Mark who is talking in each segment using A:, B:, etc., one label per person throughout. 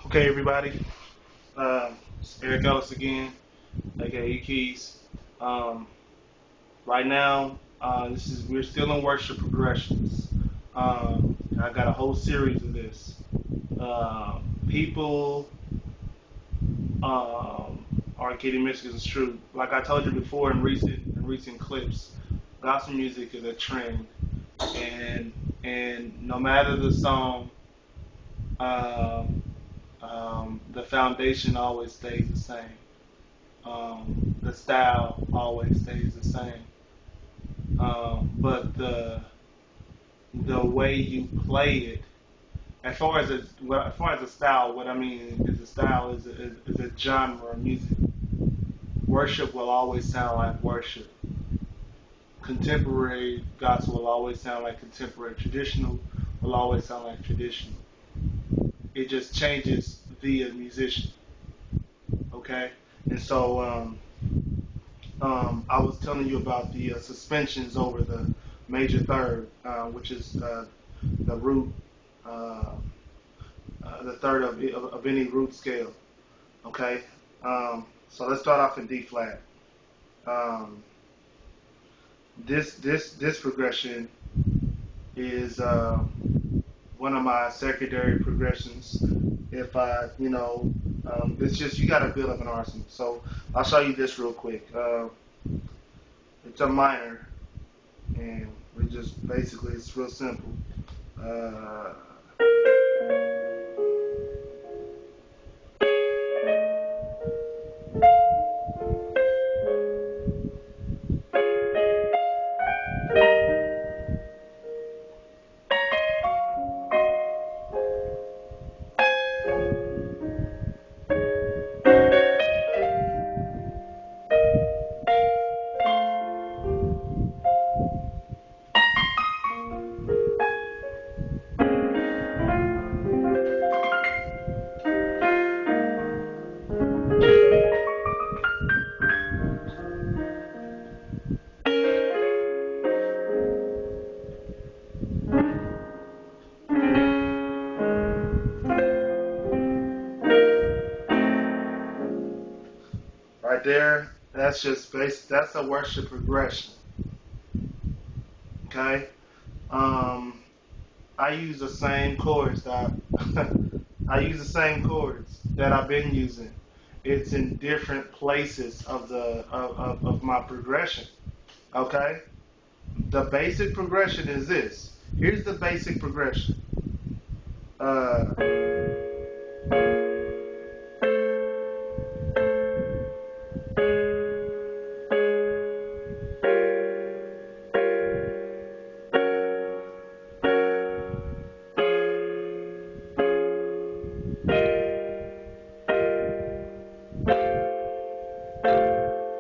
A: Okay, everybody. It's Eric Ellis again, aka Keys. Um, right now, we're still in worship progressions. I got a whole series of this. People are getting misconstrued. Like I told you before in recent clips, gospel music is a trend, and no matter the song, um, the foundation always stays the same. The style always stays the same. But the way you play it, as far as the style, what I mean is the style is a genre of music. Worship will always sound like worship. Contemporary gospel will always sound like contemporary. Traditional will always sound like traditional. It just changes via musician. Okay, and so I was telling you about the suspensions over the major third, which is the root, uh, the third of any root scale. Okay, so let's start off in D flat. Um, this progression is one of my secondary progressions. If it's just you got to build up an arsenal. So I'll show you this real quick. It's a minor, and we just basically it's real simple. Uh, right there, that's just base. That's a worship progression. Okay. Um, I use the same chords that I use the same chords that I've been using. It's in different places of my progression. Okay. The basic progression is this. Here's the basic progression. Uh,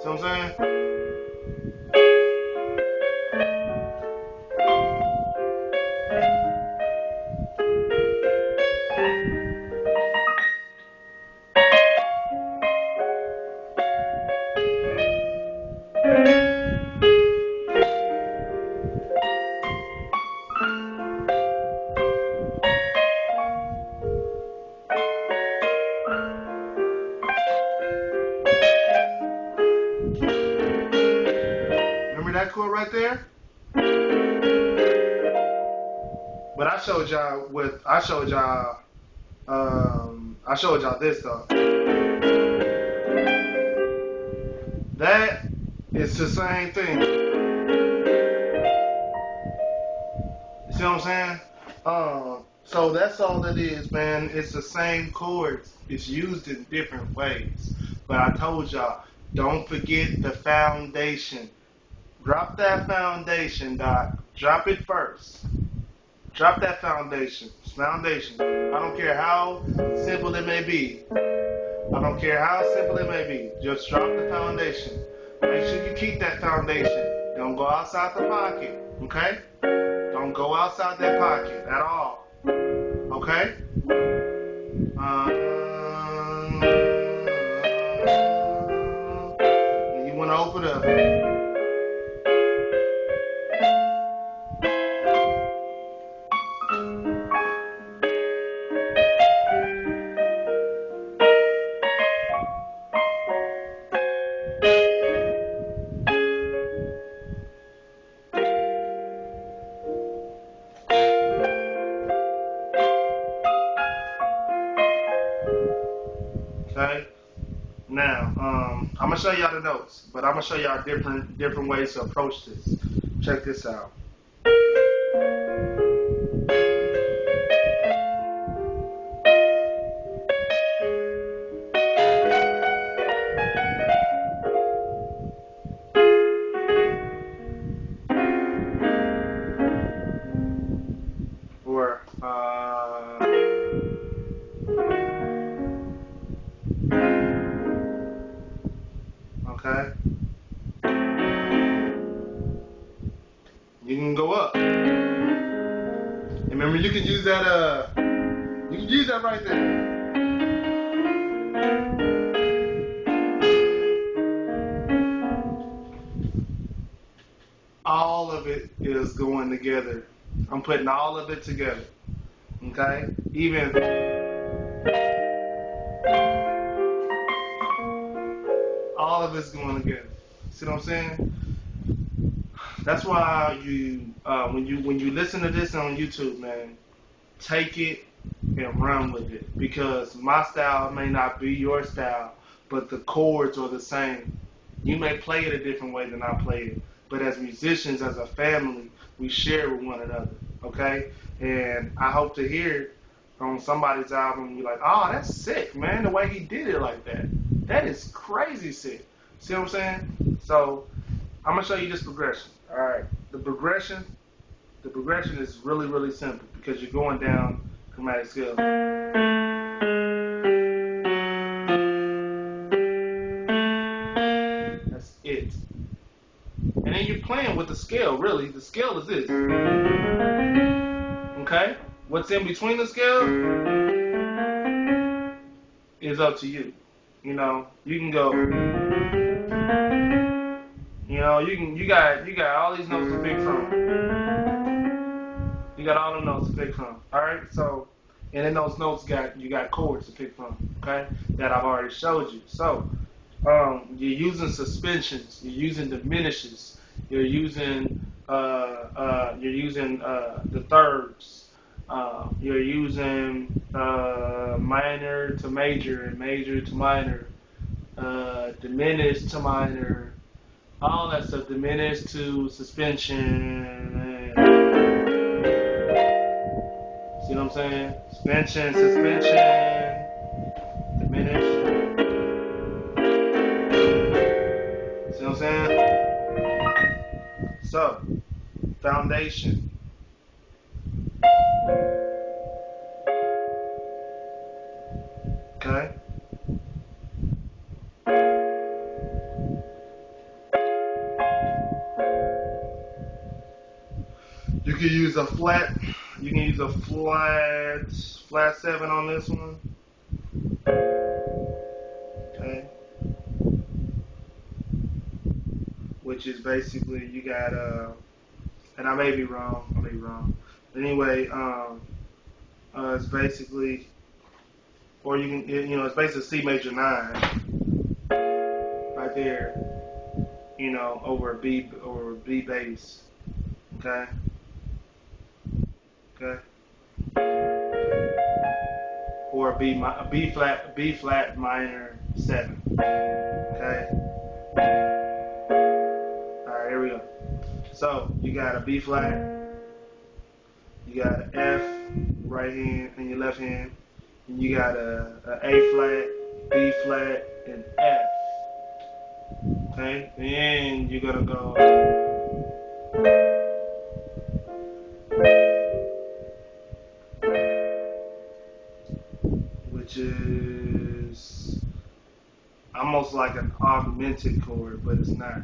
A: see what I'm saying? Remember that chord right there? But I showed y'all this though. That is the same thing. You see what I'm saying? So that's all it is, man. It's the same chords. It's used in different ways. But I told y'all, don't forget the foundation. Drop that foundation, Doc. Drop it first. Drop that foundation. It's foundation. I don't care how simple it may be. I don't care how simple it may be. Just drop the foundation. Make sure you keep that foundation. Don't go outside the pocket. Okay? Don't go outside that pocket at all. Okay? You want to open up. I'm gonna show y'all the notes, but I'm gonna show y'all different ways to approach this. Check this out. Or okay, you can go up. And remember, you can use that. You can use that right there. All of it is going together. I'm putting all of it together. Okay, even all of it's going together. See what I'm saying? That's why when you listen to this on YouTube, man, take it and run with it, because my style may not be your style, but the chords are the same. You may play it a different way than I play it, but as musicians, as a family, we share with one another. Okay, and I hope to hear it on somebody's album. You're like, oh, that's sick, man. The way he did it like that, that is crazy sick. See what I'm saying? So I'm gonna show you this progression. All right, the progression is really, really simple because you're going down chromatic scale. That's it. And then you're playing with the scale, really. The scale is this. Okay? What's in between the scale is up to you. You know, you can go, you got all these notes to pick from. You got all the notes to pick from. Alright? So, and in those notes you got chords to pick from, okay? That I've already showed you. So, you're using suspensions, you're using diminishes, you're using the thirds, you're using minor to major and major to minor, diminished to minor, all that stuff, diminished to suspension. See what I'm saying? Suspension, diminish. See what I'm saying? So, foundation. Okay? You can use a flat, flat 7 on this one. Okay? Which is basically, you got, and I may be wrong, But anyway, it's basically, or you can, it's basically C major 9, right there, over a B bass. Okay? Okay? Or a B flat minor 7. Okay? Alright, here we go. So you got a B flat, you got an F right hand in your left hand, and you got A flat, B flat, and F. Okay? Then you're gonna go, which is almost like an augmented chord, but it's not.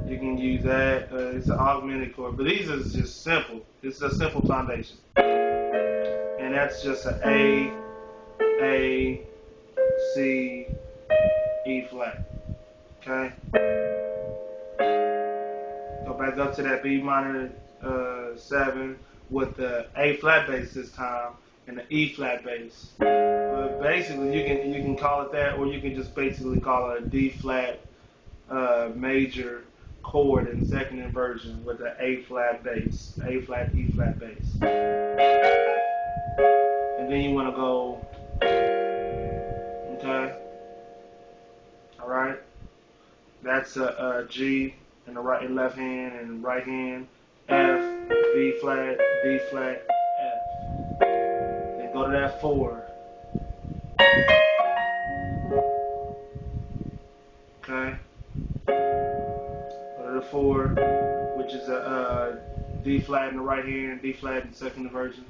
A: You can use that. It's an augmented chord, but these are just simple. It's a simple foundation, and that's just an A, C, E flat. Okay. Go back up to that B minor 7 with the A flat bass this time and the E flat bass. But basically, you can call it that, or you can just basically call it a D flat major chord in second inversion with the A flat bass, A flat E flat bass. and then you want to go, okay, all right. That's a G in the right and left hand, and right hand F, B flat, D flat, F. Then go to that 4, okay. Go to the 4, which is a D flat in the right hand, D flat in the second inversion,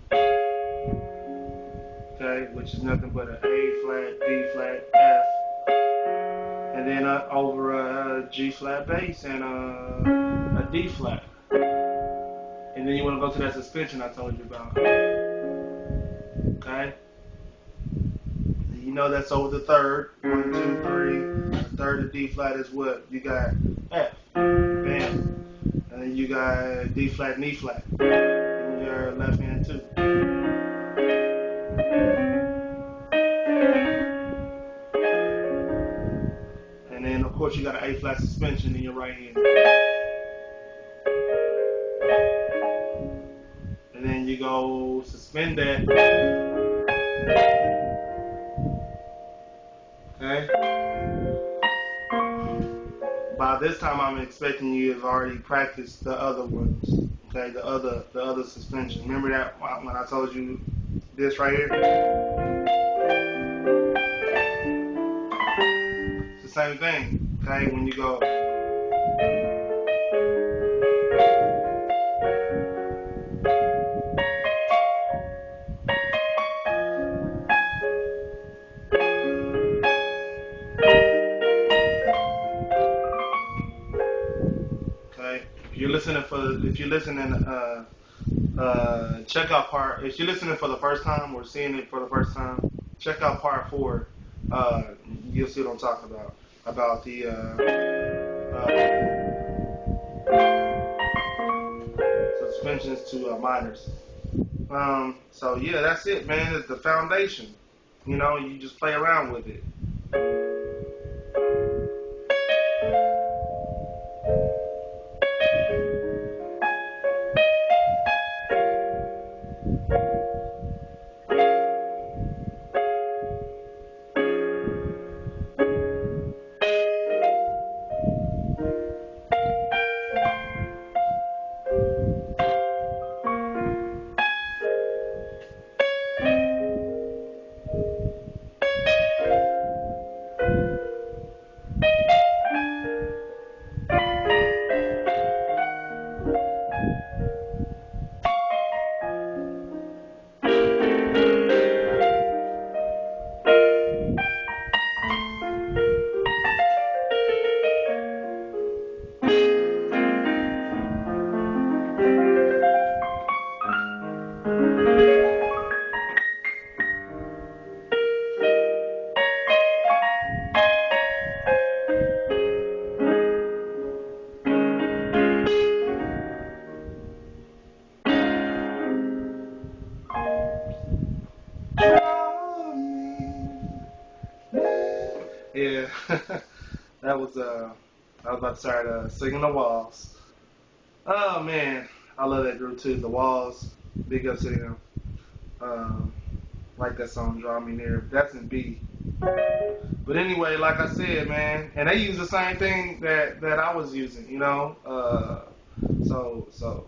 A: okay, which is nothing but an A flat, D flat, F, and then over a G flat bass and a D flat. And then you want to go to that suspension I told you about. Okay? You know that's over the third. 1, 2, 3. The third of D flat is what? You got F. Bam. And then you got D flat and E flat in your left hand too. And then of course you got an A flat suspension in your right hand. And then you go suspend that. Okay? By this time I'm expecting you have already practiced the other ones. Okay, the other suspension. Remember that when I told you this right here? It's the same thing. Okay, when you go. Okay, if you're listening, check out part. If you're listening for the first time or seeing it for the first time, check out part 4. You'll see what I'm talking about. About the suspensions to minors. So yeah, that's it, man. It's the foundation. You know, you just play around with it. Yeah, that was I was about to start singing the walls. Oh man, I love that group too. The Walls, big up to them. Um, like that song, Draw Me Near. That's in B. But anyway, like I said, man, and they use the same thing that I was using, you know. So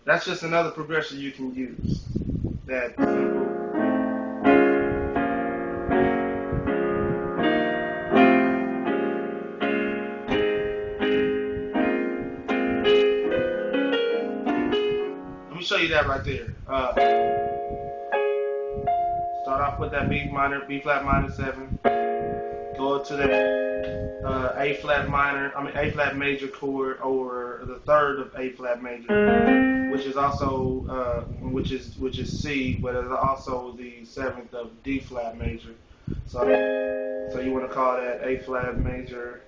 A: that's just another progression you can use. That simple. Let me show you that right there. Start off with that B flat minor 7. Go to that A flat major chord, or the third of A flat major, which is also which is C, but it's also the 7th of D flat major. So you want to call that A flat major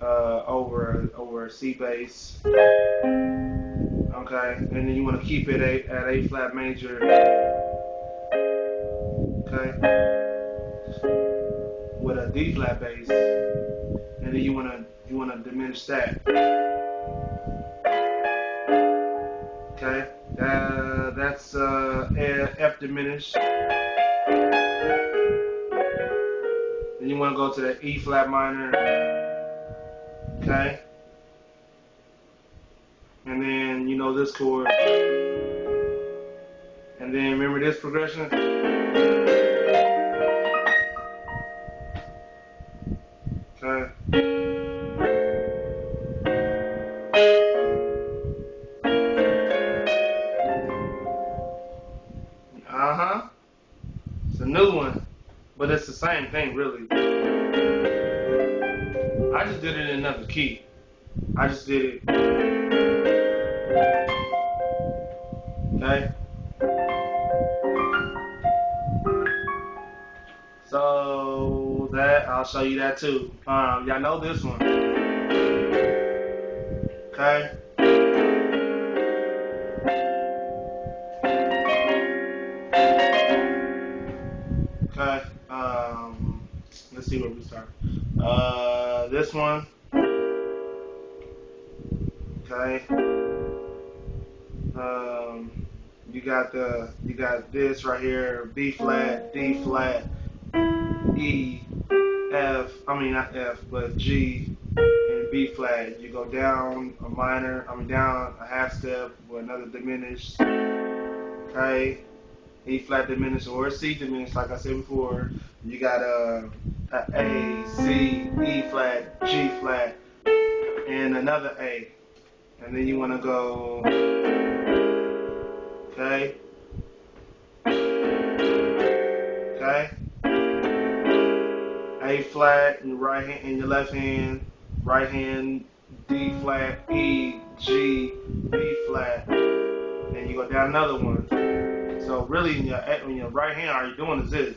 A: over C bass. Okay, and then you want to keep it at A flat major. Okay, with a D flat bass, and then you wanna diminish that. Okay, That's F diminished. Then you want to go to the E flat minor, okay? And then you know this chord. And then remember this progression? Okay. Uh-huh. It's a new one. But it's the same thing, really. I just did it in another key. I just did it. Okay? So that I'll show you that too. Y'all know this one. Okay? Okay. Let's see where we start. This one. Okay. You got this right here, B flat, D flat, E, F. I mean not F, but G and B flat. You go down a minor. I mean down a half step with another diminished. Okay. E flat diminished or C diminished, like I said before. You got a C, E flat, G flat, and another A. And then you want to go, okay, okay, A flat in your right hand, in your left hand, right hand, D flat, E, G, B flat, and you go down another one. So really, in your right hand, all you're doing is this,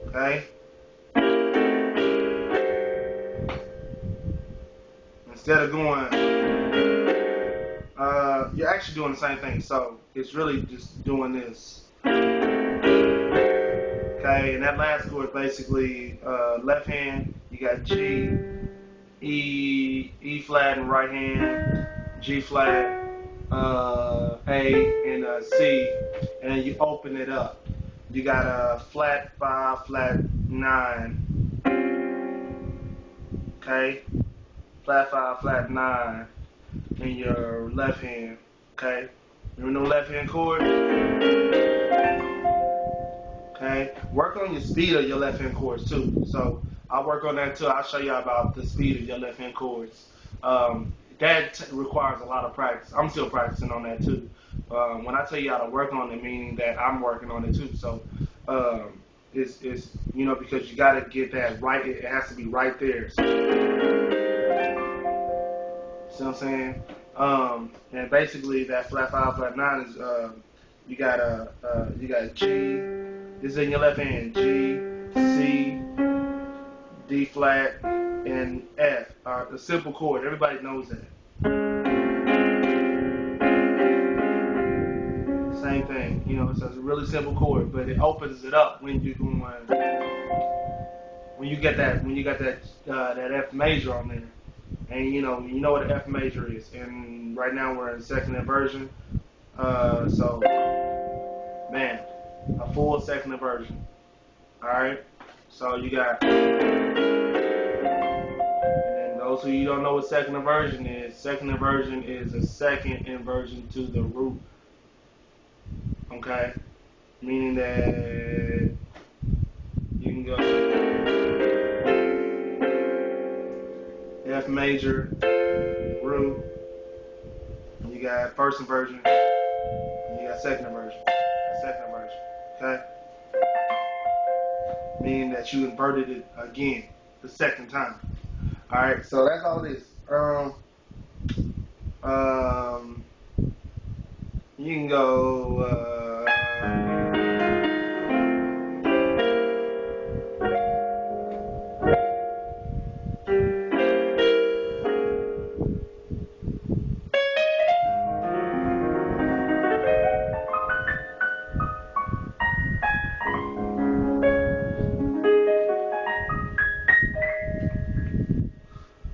A: okay. Instead of going, you're actually doing the same thing. So it's really just doing this. Okay, and that last chord basically left hand, you got G, E flat in right hand, G flat, A, and C, and then you open it up. You got a flat 5, flat 9, okay, flat 5, flat 9 in your left hand, okay. Remember the left hand chord? Okay, work on your speed of your left hand chords too. So I'll work on that too. I'll show you about the speed of your left hand chords. That requires a lot of practice. I'm still practicing on that too. When I tell you how to work on it, meaning that I'm working on it too. So it's because you got to get that right. It has to be right there. So, see what I'm saying? And basically that flat 5, flat 9 is you got G. This is in your left hand. G, C, D flat, and F. A simple chord. Everybody knows that. Same thing. It's a really simple chord, but it opens it up when you got that F major on there. And you know what an F major is. And right now we're in second inversion. So man, a full second inversion. All right. So you got. Those who you don't know what second inversion is a second inversion to the root. Okay? Meaning that you can go F major, root, and you got first inversion, and you got second inversion. Okay? Meaning that you inverted it again the second time. Alright, so that's all it is. You can go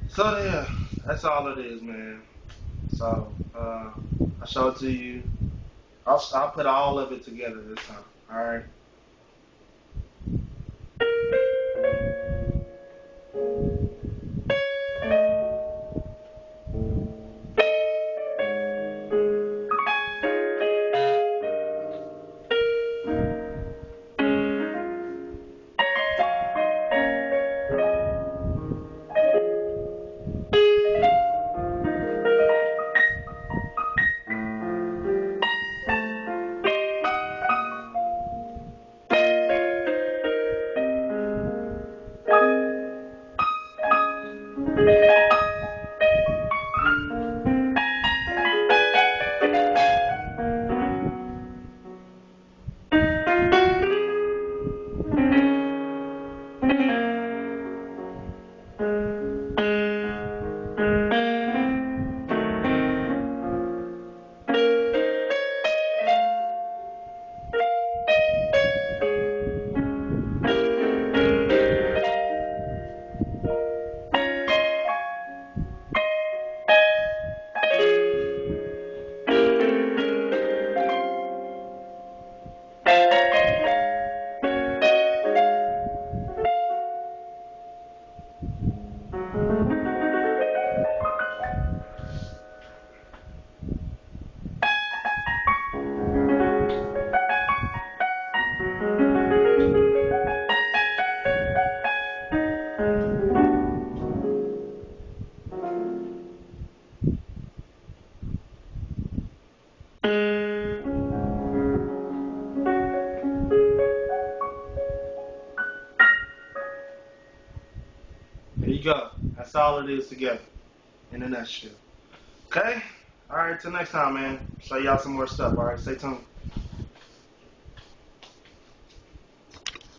A: so yeah, that's all it is, man. So I show it to you. I'll put all of it together this time. All right. There you go. That's all it is together in a nutshell. Okay? All right, till next time, man. Show y'all some more stuff. All right, stay tuned.